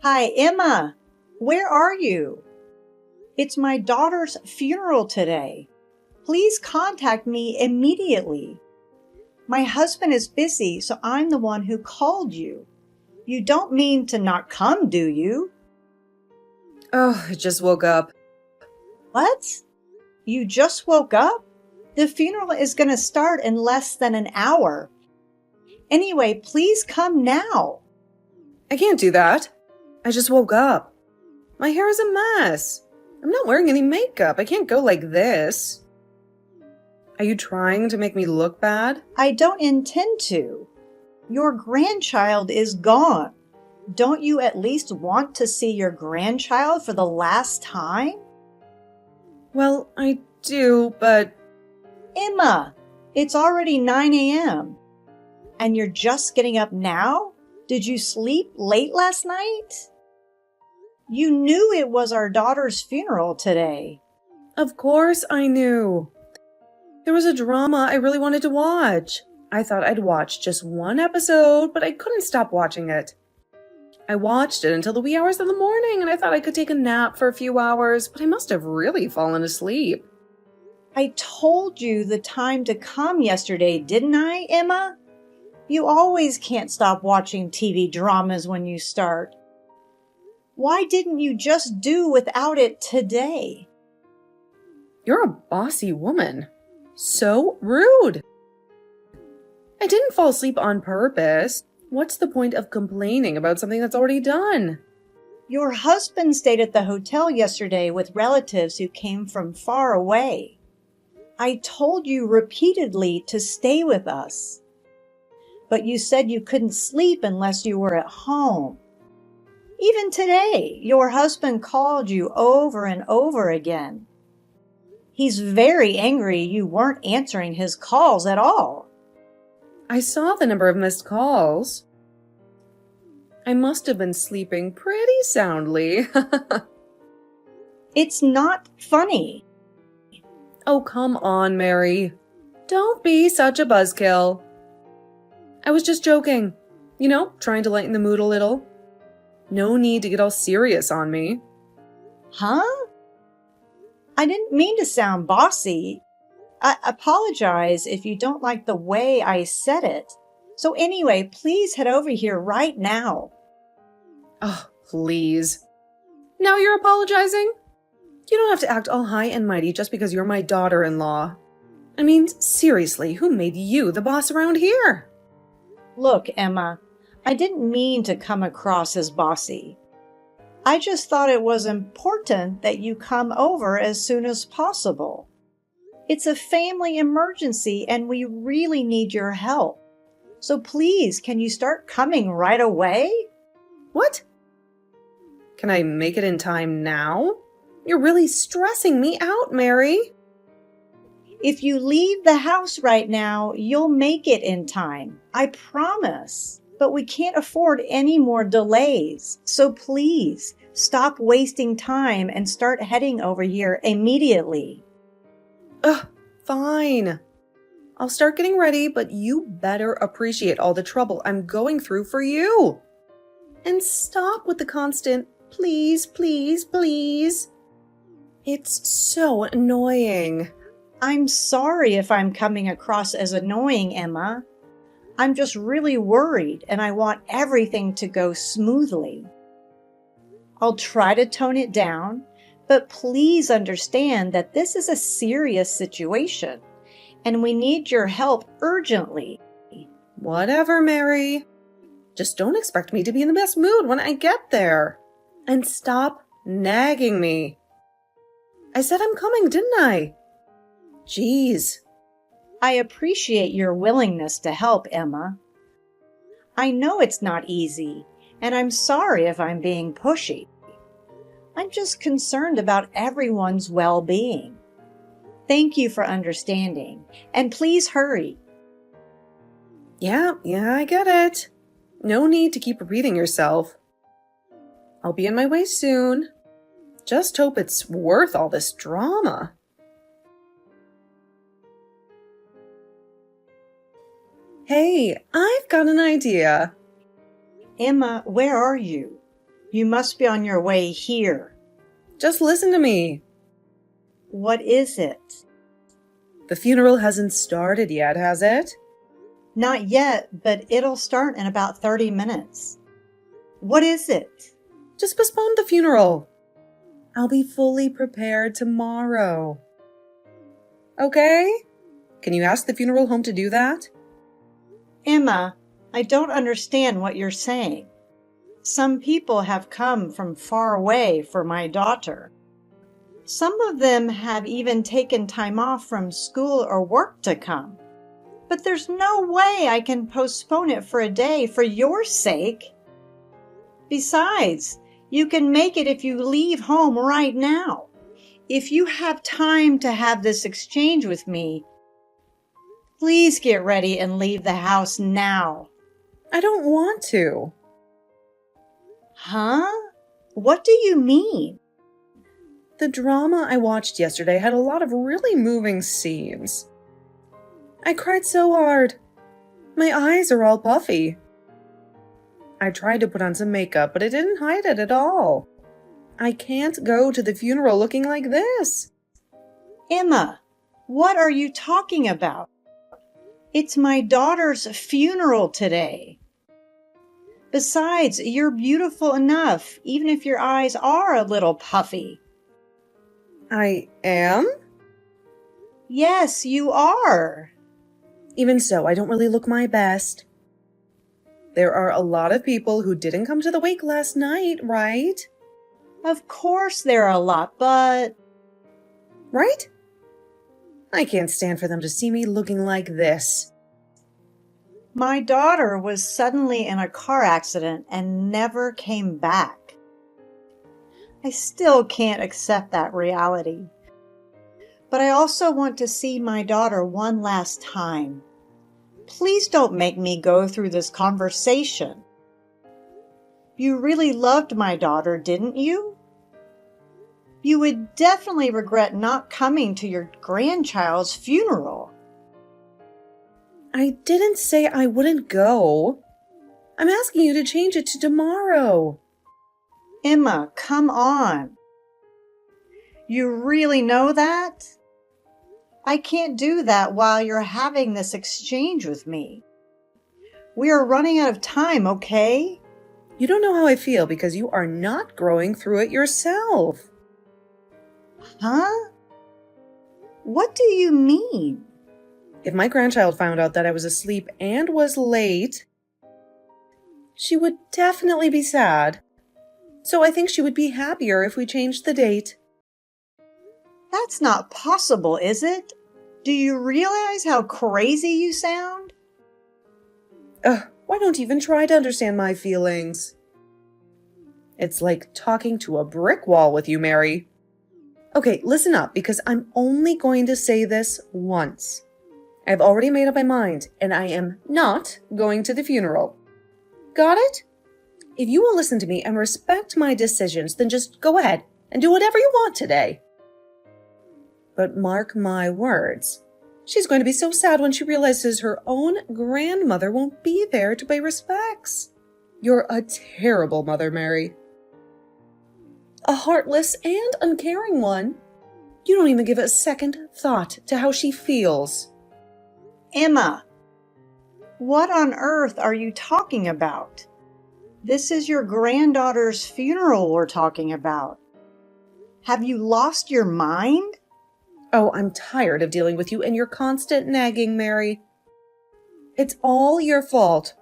Hi, Emma. Where are you? It's my daughter's funeral today. Please contact me immediately. My husband is busy, so I'm the one who called you. You don't mean to not come, do you? Oh, I just woke up. What? You just woke up? The funeral is going to start in less than an hour. Anyway, please come now. I can't do that. I just woke up. My hair is a mess. I'm not wearing any makeup. I can't go like this. Are you trying to make me look bad? I don't intend to. Your grandchild is gone. Don't you at least want to see your grandchild for the last time? Well, I do, but... Emma, it's already 9 a.m. And you're just getting up now? Did you sleep late last night? You knew it was our daughter's funeral today. Of course I knew. There was a drama I really wanted to watch. I thought I'd watch just one episode, but I couldn't stop watching it. I watched it until the wee hours of the morning, and I thought I could take a nap for a few hours, but I must have really fallen asleep. I told you the time to come yesterday, didn't I, Emma? You always can't stop watching TV dramas when you start. Why didn't you just do without it today? You're a bossy woman. So rude. I didn't fall asleep on purpose. What's the point of complaining about something that's already done? Your husband stayed at the hotel yesterday with relatives who came from far away. I told you repeatedly to stay with us. But you said you couldn't sleep unless you were at home. Even today, your husband called you over and over again. He's very angry you weren't answering his calls at all. I saw the number of missed calls. I must have been sleeping pretty soundly. It's not funny. Oh, come on, Mary. Don't be such a buzzkill. I was just joking. You know, trying to lighten the mood a little. No need to get all serious on me. Huh? I didn't mean to sound bossy. I apologize if you don't like the way I said it. So anyway, please head over here right now. Oh, please. Now you're apologizing? You don't have to act all high and mighty just because you're my daughter-in-law. I mean, seriously, who made you the boss around here? Look, Emma, I didn't mean to come across as bossy. I just thought it was important that you come over as soon as possible. It's a family emergency and we really need your help. So please, can you start coming right away? What? Can I make it in time now? You're really stressing me out, Mary. If you leave the house right now, you'll make it in time. I promise. But we can't afford any more delays. So please, stop wasting time and start heading over here immediately. Ugh, fine. I'll start getting ready, but you better appreciate all the trouble I'm going through for you. And stop with the constant, please, please, please. It's so annoying. I'm sorry if I'm coming across as annoying, Emma. I'm just really worried and I want everything to go smoothly. I'll try to tone it down, but please understand that this is a serious situation and we need your help urgently. Whatever, Mary. Just don't expect me to be in the best mood when I get there. And stop nagging me. I said I'm coming, didn't I? Jeez. I appreciate your willingness to help, Emma. I know it's not easy, and I'm sorry if I'm being pushy. I'm just concerned about everyone's well-being. Thank you for understanding, and please hurry. Yeah, I get it. No need to keep repeating yourself. I'll be on my way soon. Just hope it's worth all this drama. Hey, I've got an idea. Emma, where are you? You must be on your way here. Just listen to me. What is it? The funeral hasn't started yet, has it? Not yet, but it'll start in about 30 minutes. What is it? Just postpone the funeral. I'll be fully prepared tomorrow. Okay? Can you ask the funeral home to do that? Emma, I don't understand what you're saying. Some people have come from far away for my daughter. Some of them have even taken time off from school or work to come. But there's no way I can postpone it for a day for your sake. Besides, you can make it if you leave home right now. If you have time to have this exchange with me, please get ready and leave the house now. I don't want to. Huh? What do you mean? The drama I watched yesterday had a lot of really moving scenes. I cried so hard. My eyes are all puffy. I tried to put on some makeup, but it didn't hide it at all. I can't go to the funeral looking like this. Emma, what are you talking about? It's my daughter's funeral today. Besides, you're beautiful enough, even if your eyes are a little puffy. I am? Yes, you are. Even so, I don't really look my best. There are a lot of people who didn't come to the wake last night, right? Of course there are a lot, but... Right? I can't stand for them to see me looking like this. My daughter was suddenly in a car accident and never came back. I still can't accept that reality. But I also want to see my daughter one last time. Please don't make me go through this conversation. You really loved my daughter, didn't you? You would definitely regret not coming to your grandchild's funeral. I didn't say I wouldn't go. I'm asking you to change it to tomorrow. Emma, come on. You really know that? I can't do that while you're having this exchange with me. We are running out of time, okay? You don't know how I feel because you are not growing through it yourself. Huh? What do you mean? If my grandchild found out that I was asleep and was late, she would definitely be sad. So I think she would be happier if we changed the date. That's not possible, is it? Do you realize how crazy you sound? Why don't you even try to understand my feelings? It's like talking to a brick wall with you, Mary. Okay, listen up, because I'm only going to say this once. I've already made up my mind, and I am not going to the funeral. Got it? If you will listen to me and respect my decisions, then just go ahead and do whatever you want today. But mark my words, she's going to be so sad when she realizes her own grandmother won't be there to pay respects. You're a terrible mother, Mary. A heartless and uncaring one. You don't even give a second thought to how she feels. Emma, what on earth are you talking about? This is your granddaughter's funeral we're talking about. Have you lost your mind? Oh, I'm tired of dealing with you and your constant nagging, Mary. It's all your fault.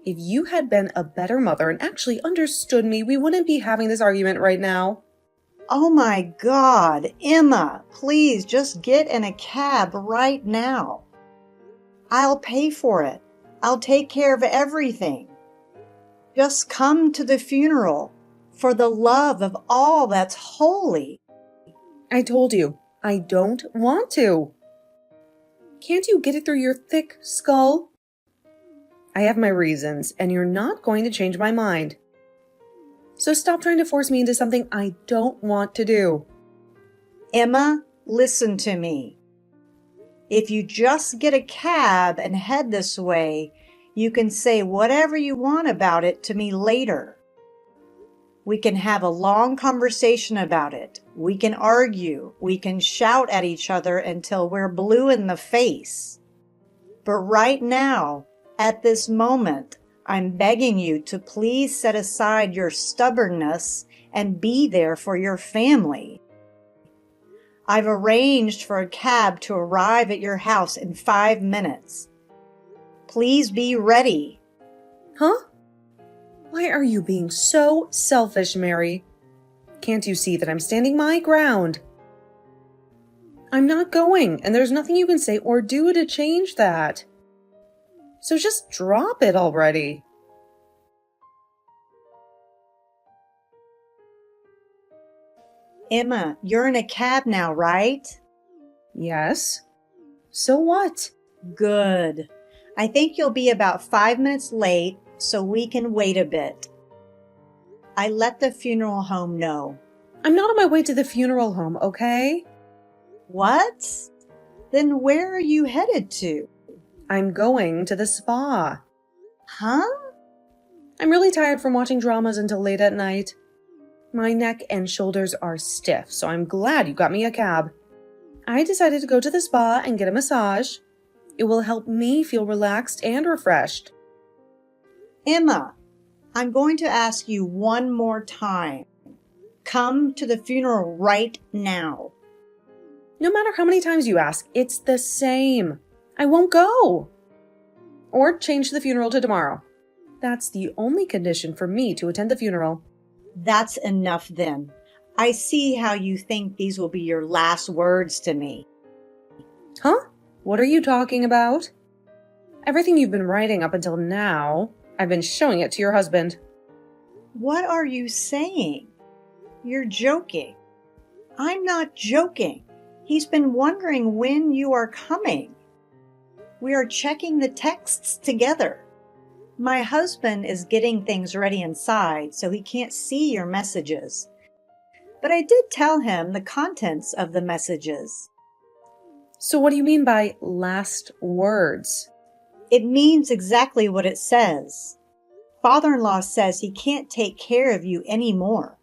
If you had been a better mother and actually understood me, we wouldn't be having this argument right now. Oh my God, Emma, please just get in a cab right now. I'll pay for it. I'll take care of everything. Just come to the funeral for the love of all that's holy. I told you, I don't want to. Can't you get it through your thick skull? I have my reasons, and you're not going to change my mind. So stop trying to force me into something I don't want to do. Emma, listen to me. If you just get a cab and head this way, you can say whatever you want about it to me later. We can have a long conversation about it. We can argue. We can shout at each other until we're blue in the face. But right now, at this moment, I'm begging you to please set aside your stubbornness and be there for your family. I've arranged for a cab to arrive at your house in 5 minutes. Please be ready. Huh? Why are you being so selfish, Mary? Can't you see that I'm standing my ground? I'm not going, and there's nothing you can say or do to change that. So just drop it already. Emma, you're in a cab now, right? Yes. So what? Good. I think you'll be about 5 minutes late, so we can wait a bit. I let the funeral home know. I'm not on my way to the funeral home, okay? What? Then where are you headed to? I'm going to the spa. Huh? I'm really tired from watching dramas until late at night. My neck and shoulders are stiff, so I'm glad you got me a cab. I decided to go to the spa and get a massage. It will help me feel relaxed and refreshed. Emma, I'm going to ask you one more time. Come to the funeral right now. No matter how many times you ask, it's the same. I won't go. Or change the funeral to tomorrow. That's the only condition for me to attend the funeral. That's enough then. I see how you think these will be your last words to me. Huh? What are you talking about? Everything you've been writing up until now, I've been showing it to your husband. What are you saying? You're joking. I'm not joking. He's been wondering when you are coming. We are checking the texts together. My husband is getting things ready inside, so he can't see your messages. But I did tell him the contents of the messages. So what do you mean by last words? It means exactly what it says. Father-in-law says he can't take care of you anymore.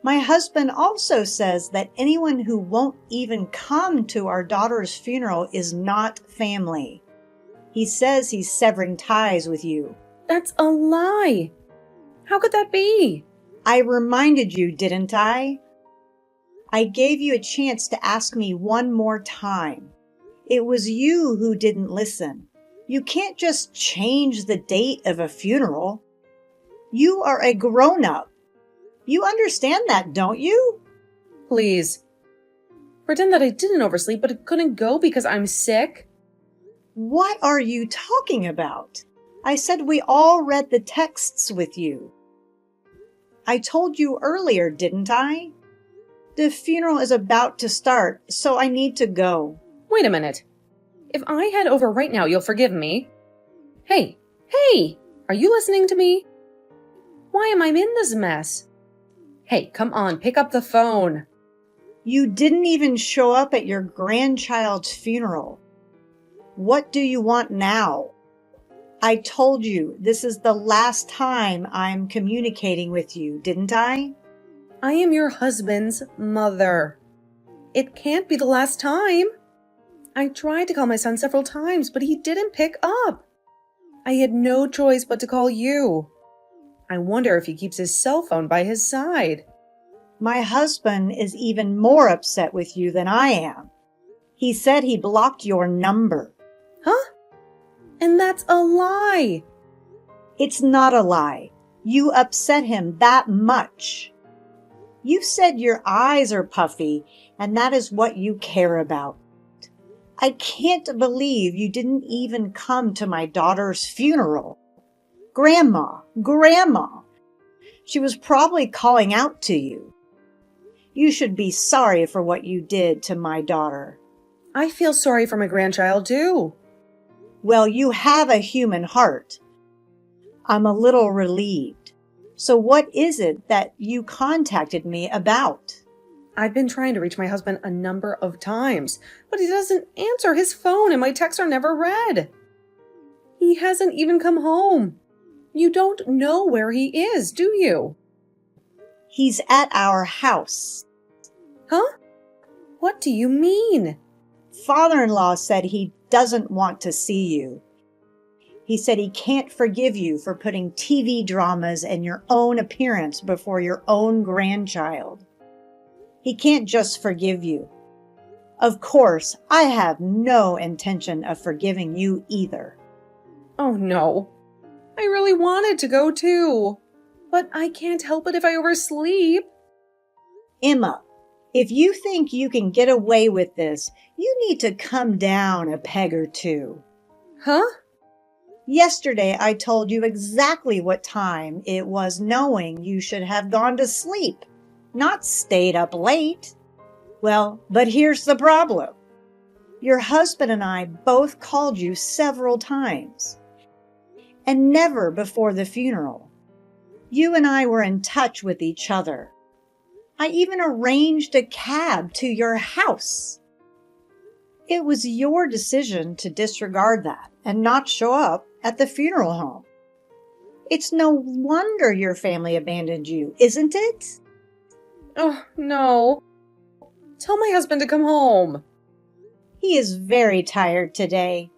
My husband also says that anyone who won't even come to our daughter's funeral is not family. He says he's severing ties with you. That's a lie. How could that be? I reminded you, didn't I? I gave you a chance to ask me one more time. It was you who didn't listen. You can't just change the date of a funeral. You are a grown-up. You understand that, don't you? Please. Pretend that I didn't oversleep, but it couldn't go because I'm sick. What are you talking about? I said we all read the texts with you. I told you earlier, didn't I? The funeral is about to start, so I need to go. Wait a minute. If I head over right now, you'll forgive me. Hey, are you listening to me? Why am I in this mess? Hey, come on, pick up the phone. You didn't even show up at your grandchild's funeral. What do you want now? I told you this is the last time I'm communicating with you, didn't I? I am your husband's mother. It can't be the last time. I tried to call my son several times, but he didn't pick up. I had no choice but to call you. I wonder if he keeps his cell phone by his side. My husband is even more upset with you than I am. He said he blocked your number. Huh? And that's a lie. It's not a lie. You upset him that much. You said your eyes are puffy, and that is what you care about. I can't believe you didn't even come to my daughter's funeral. Grandma. She was probably calling out to you. You should be sorry for what you did to my daughter. I feel sorry for my grandchild, too. Well, you have a human heart. I'm a little relieved. So what is it that you contacted me about? I've been trying to reach my husband a number of times, but he doesn't answer his phone and my texts are never read. He hasn't even come home. You don't know where he is, do you? He's at our house. Huh? What do you mean? Father-in-law said he doesn't want to see you. He said he can't forgive you for putting TV dramas and your own appearance before your own grandchild. He can't just forgive you. Of course, I have no intention of forgiving you either. Oh no. I really wanted to go too. But I can't help it if I oversleep. Emma, if you think you can get away with this, you need to come down a peg or two. Huh? Yesterday, I told you exactly what time it was, knowing you should have gone to sleep, not stayed up late. Well, but here's the problem. Your husband and I both called you several times, and never before the funeral. You and I were in touch with each other. I even arranged a cab to your house. It was your decision to disregard that and not show up at the funeral home. It's no wonder your family abandoned you, isn't it? Oh no. Tell my husband to come home. He is very tired today,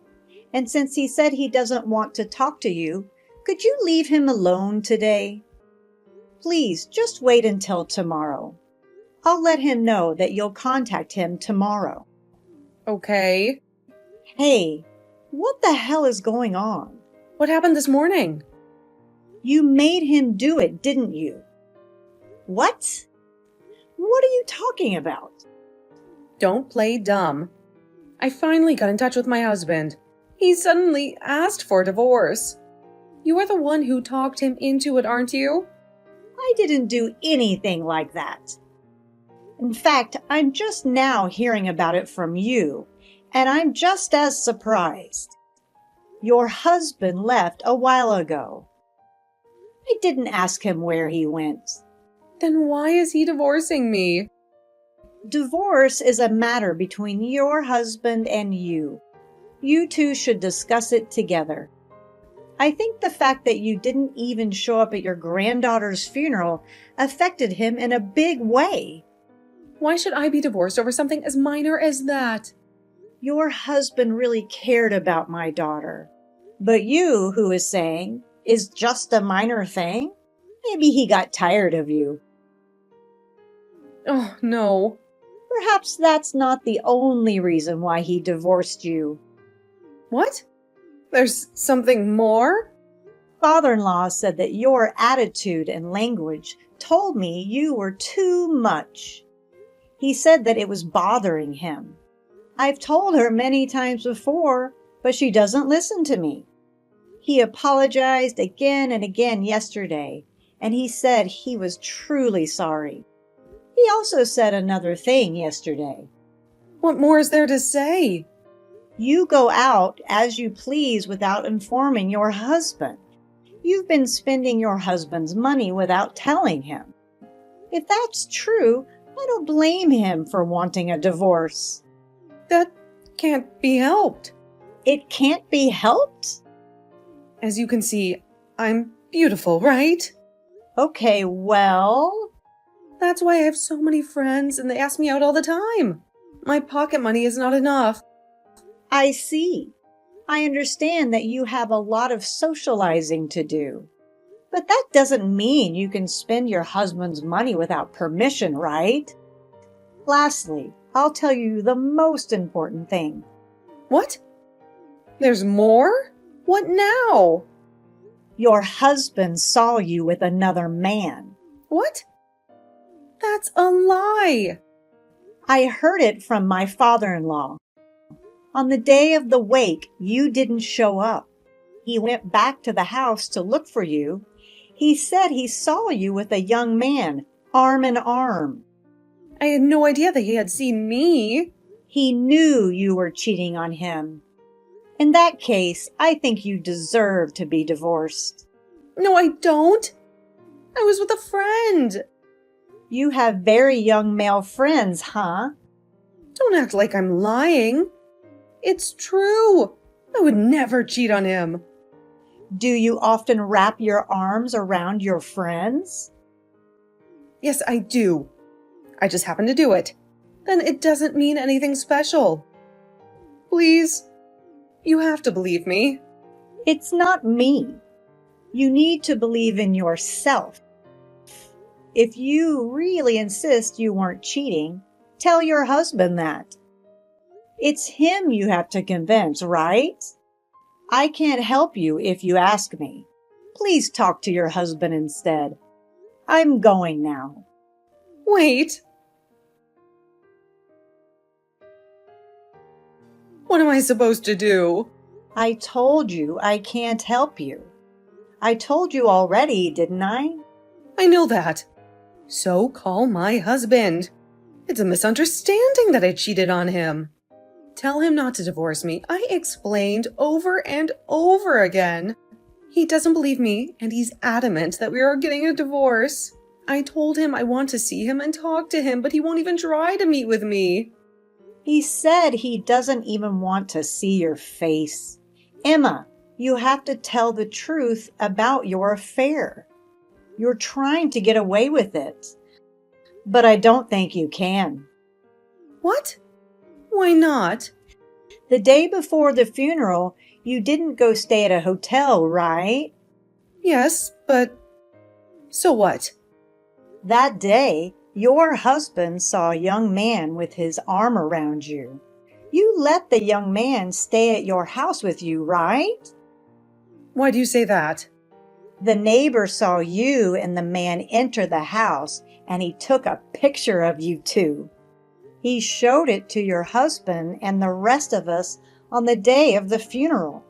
and since he said he doesn't want to talk to you, could you leave him alone today? Please, just wait until tomorrow. I'll let him know that you'll contact him tomorrow. Okay. Hey, what the hell is going on? What happened this morning? You made him do it, didn't you? What? What are you talking about? Don't play dumb. I finally got in touch with my husband. He suddenly asked for a divorce. You are the one who talked him into it, aren't you? I didn't do anything like that. In fact, I'm just now hearing about it from you, and I'm just as surprised. Your husband left a while ago. I didn't ask him where he went. Then why is he divorcing me? Divorce is a matter between your husband and you. You two should discuss it together. I think the fact that you didn't even show up at your granddaughter's funeral affected him in a big way. Why should I be divorced over something as minor as that? Your husband really cared about my daughter. But you, who is saying, is just a minor thing? Maybe he got tired of you. Oh, no. Perhaps that's not the only reason why he divorced you. What? There's something more? Father-in-law said that your attitude and language told me you were too much. He said that it was bothering him. I've told her many times before, but she doesn't listen to me. He apologized again and again yesterday, and he said he was truly sorry. He also said another thing yesterday. What more is there to say? You go out as you please without informing your husband. You've been spending your husband's money without telling him. If that's true, I don't blame him for wanting a divorce. That can't be helped. It can't be helped? As you can see, I'm beautiful, right? Okay, well... That's why I have so many friends and they ask me out all the time. My pocket money is not enough. I see. I understand that you have a lot of socializing to do. But that doesn't mean you can spend your husband's money without permission, right? Lastly, I'll tell you the most important thing. What? There's more? What now? Your husband saw you with another man. What? That's a lie. I heard it from my father-in-law. On the day of the wake, you didn't show up. He went back to the house to look for you. He said he saw you with a young man, arm in arm. I had no idea that he had seen me. He knew you were cheating on him. In that case, I think you deserve to be divorced. No, I don't. I was with a friend. You have very young male friends, huh? Don't act like I'm lying. It's true. I would never cheat on him. Do you often wrap your arms around your friends? Yes, I do. I just happen to do it. Then it doesn't mean anything special. Please, you have to believe me. It's not me. You need to believe in yourself. If you really insist you weren't cheating, tell your husband that. It's him you have to convince, right? I can't help you if you ask me. Please talk to your husband instead. I'm going now. Wait. What am I supposed to do? I told you I can't help you. I told you already, didn't I? I know that. So call my husband. It's a misunderstanding that I cheated on him. Tell him not to divorce me. I explained over and over again. He doesn't believe me, and he's adamant that we are getting a divorce. I told him I want to see him and talk to him, but he won't even try to meet with me. He said he doesn't even want to see your face. Emma, you have to tell the truth about your affair. You're trying to get away with it, but I don't think you can. What? Why not? The day before the funeral, you didn't go stay at a hotel, right? Yes, but so what? That day, your husband saw a young man with his arm around you. You let the young man stay at your house with you, right? Why do you say that? The neighbor saw you and the man enter the house, and he took a picture of you two. He showed it to your husband and the rest of us on the day of the funeral.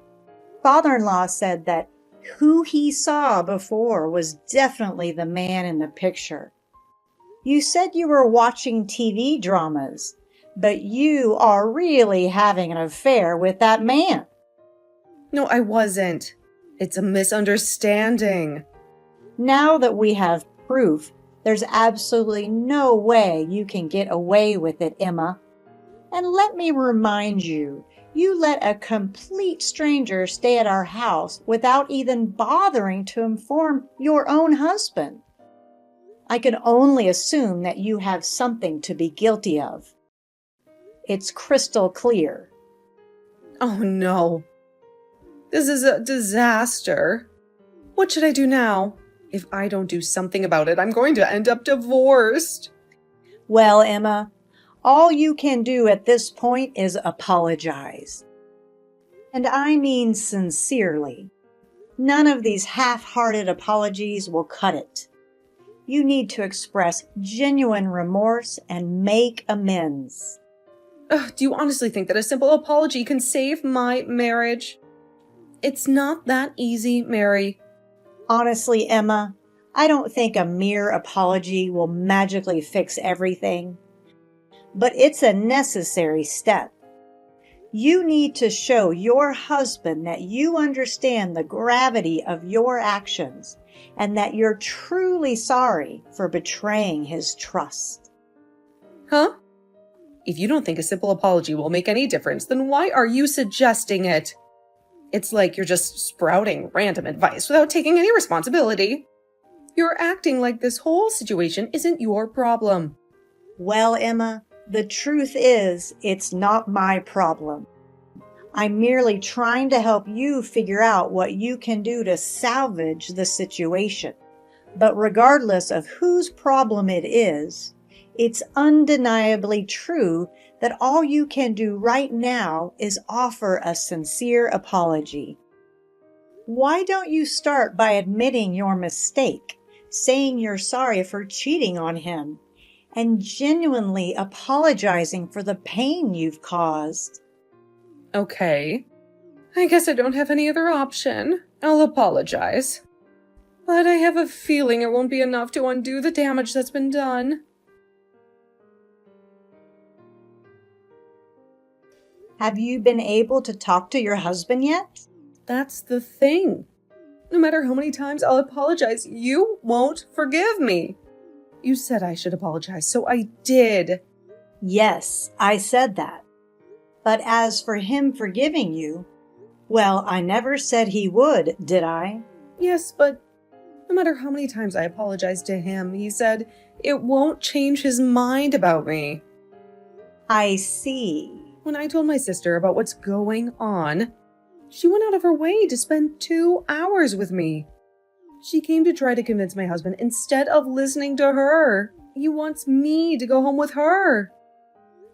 Father-in-law said that who he saw before was definitely the man in the picture. You said you were watching TV dramas, but you are really having an affair with that man. No, I wasn't. It's a misunderstanding. Now that we have proof, there's absolutely no way you can get away with it, Emma. And let me remind you, you let a complete stranger stay at our house without even bothering to inform your own husband. I can only assume that you have something to be guilty of. It's crystal clear. Oh no. This is a disaster. What should I do now? If I don't do something about it, I'm going to end up divorced. Well, Emma, all you can do at this point is apologize. And I mean sincerely. None of these half-hearted apologies will cut it. You need to express genuine remorse and make amends. Do you honestly think that a simple apology can save my marriage? It's not that easy, Mary. Honestly, Emma, I don't think a mere apology will magically fix everything. But it's a necessary step. You need to show your husband that you understand the gravity of your actions and that you're truly sorry for betraying his trust. Huh? If you don't think a simple apology will make any difference, then why are you suggesting it? It's like you're just sprouting random advice without taking any responsibility. You're acting like this whole situation isn't your problem. Well, Emma, the truth is, it's not my problem. I'm merely trying to help you figure out what you can do to salvage the situation. But regardless of whose problem it is, it's undeniably true that all you can do right now is offer a sincere apology. Why don't you start by admitting your mistake, saying you're sorry for cheating on him, and genuinely apologizing for the pain you've caused? Okay. I guess I don't have any other option. I'll apologize. But I have a feeling it won't be enough to undo the damage that's been done. Have you been able to talk to your husband yet? That's the thing. No matter how many times I'll apologize, you won't forgive me. You said I should apologize, so I did. Yes, I said that. But as for him forgiving you, well, I never said he would, did I? Yes, but No matter how many times I apologized to him, he said it won't change his mind about me. I see. When I told my sister about what's going on, she went out of her way to spend 2 hours with me. She came to try to convince my husband instead of listening to her. He wants me to go home with her.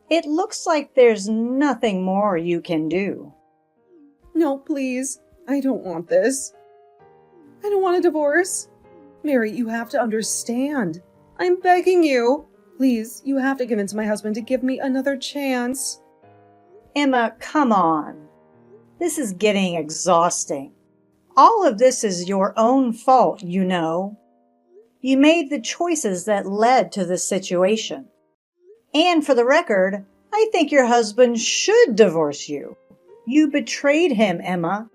It looks like there's nothing more you can do. No, please. I don't want this. I don't want a divorce. Mary, you have to understand. I'm begging you. Please, you have to convince my husband to give me another chance. Emma, come on. This is getting exhausting. All of this is your own fault, you know. You made the choices that led to this situation. And for the record, I think your husband should divorce you. You betrayed him, Emma.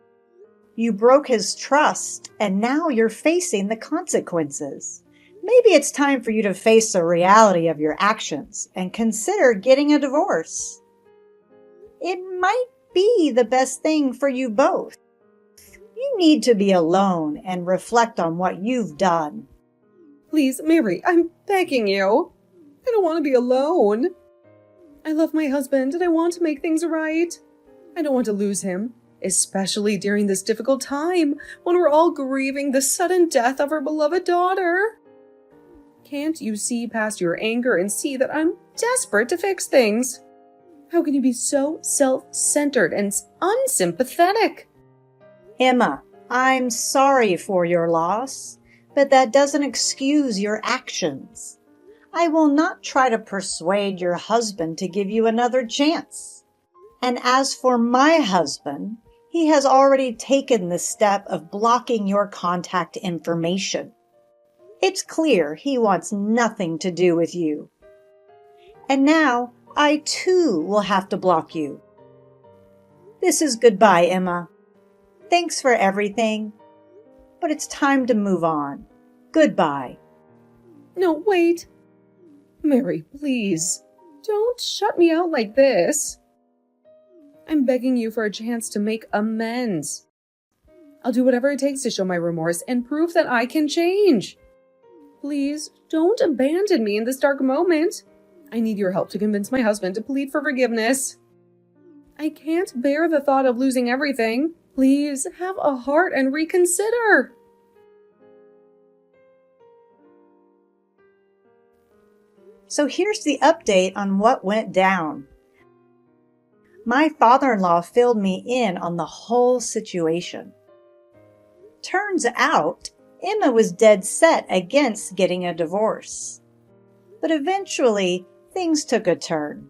You broke his trust, and now you're facing the consequences. Maybe it's time for you to face the reality of your actions and consider getting a divorce. It might be the best thing for you both. You need to be alone and reflect on what you've done. Please, Mary, I'm begging you. I don't want to be alone. I love my husband and I want to make things right. I don't want to lose him, especially during this difficult time when we're all grieving the sudden death of our beloved daughter. Can't you see past your anger and see that I'm desperate to fix things? How can you be so self-centered and unsympathetic? Emma, I'm sorry for your loss, but that doesn't excuse your actions. I will not try to persuade your husband to give you another chance. And as for my husband, he has already taken the step of blocking your contact information. It's clear he wants nothing to do with you. And now I too will have to block you. This is goodbye, Emma. Thanks for everything, but it's time to move on. Goodbye. No, wait. Mary, please. Don't shut me out like this. I'm begging you for a chance to make amends. I'll do whatever it takes to show my remorse and prove that I can change. Please, don't abandon me in this dark moment. I need your help to convince my husband to plead for forgiveness. I can't bear the thought of losing everything. Please, have a heart and reconsider. So here's the update on what went down. My father-in-law filled me in on the whole situation. Turns out, Emma was dead set against getting a divorce. But eventually, things took a turn.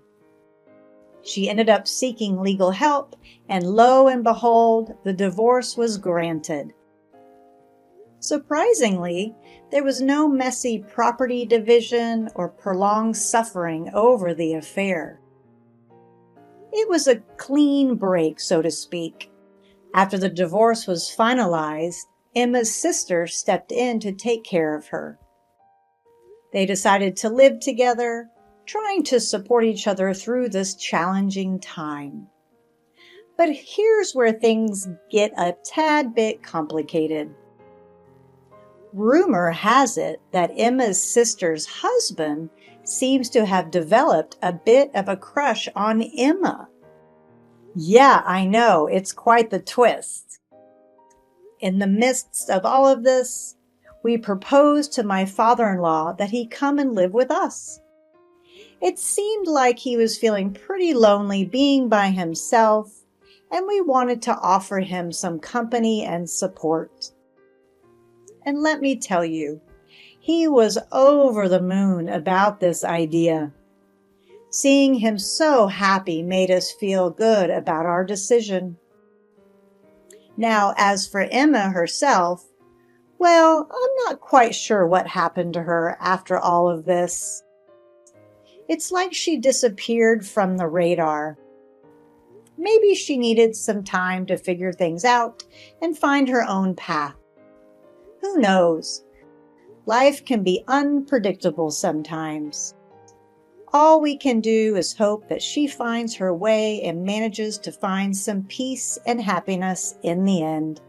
She ended up seeking legal help, and lo and behold, the divorce was granted. Surprisingly, there was no messy property division or prolonged suffering over the affair. It was a clean break, so to speak. After the divorce was finalized, Emma's sister stepped in to take care of her. They decided to live together, trying to support each other through this challenging time. But here's where things get a tad bit complicated. Rumor has it that Emma's sister's husband seems to have developed a bit of a crush on Emma. Yeah, I know, it's quite the twist. In the midst of all of this, we proposed to my father-in-law that he come and live with us. It seemed like he was feeling pretty lonely being by himself, and we wanted to offer him some company and support. And let me tell you, he was over the moon about this idea. Seeing him so happy made us feel good about our decision. Now, as for Emma herself, well, I'm not quite sure what happened to her after all of this. It's like she disappeared from the radar. Maybe she needed some time to figure things out and find her own path. Who knows? Life can be unpredictable sometimes. All we can do is hope that she finds her way and manages to find some peace and happiness in the end.